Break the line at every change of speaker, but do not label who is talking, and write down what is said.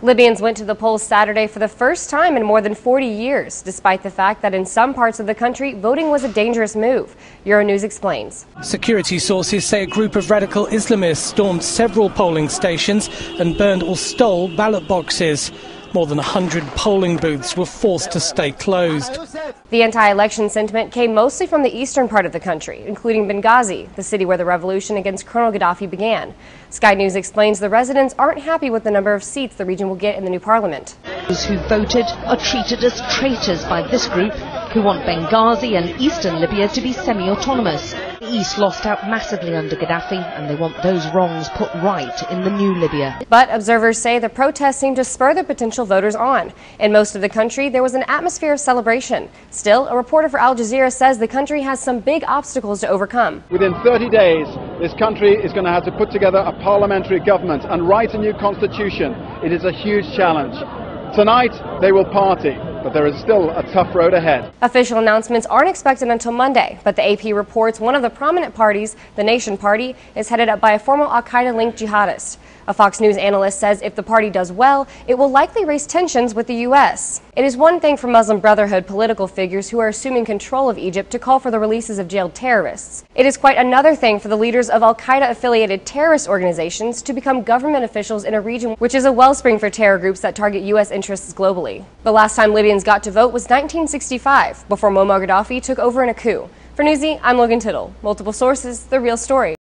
Libyans went to the polls Saturday for the first time in more than 40 years, despite the fact that in some parts of the country, voting was a dangerous move. Euronews explains.
Security sources say a group of radical Islamists stormed several polling stations and burned or stole ballot boxes. More than 100 polling booths were forced to stay closed.
The anti-election sentiment came mostly from the eastern part of the country, including Benghazi, the city where the revolution against Colonel Gaddafi began. Sky News explains the residents aren't happy with the number of seats the region will get in the new parliament.
Those who voted are treated as traitors by this group, who want Benghazi and eastern Libya to be semi-autonomous. The East lost out massively under Gaddafi, and they want those wrongs put right in the new Libya.
But observers say the protests seem to spur the potential voters on. In most of the country, there was an atmosphere of celebration. Still, a reporter for Al Jazeera says the country has some big obstacles to overcome.
Within 30 days, this country is going to have to put together a parliamentary government and write a new constitution. It is a huge challenge. Tonight, they will party, but there is still a tough road ahead.
Official announcements aren't expected until Monday, but the AP reports one of the prominent parties, the Nation Party, is headed up by a former al-Qaeda-linked jihadist. A Fox News analyst says if the party does well, it will likely raise tensions with the U.S. It is one thing for Muslim Brotherhood political figures who are assuming control of Egypt to call for the releases of jailed terrorists. It is quite another thing for the leaders of al-Qaeda-affiliated terrorist organizations to become government officials in a region which is a wellspring for terror groups that target U.S. interests globally. The last time Libyans got to vote was 1965, before Muammar Gaddafi took over in a coup. For Newsy, I'm Logan Tittle. Multiple sources, the real story.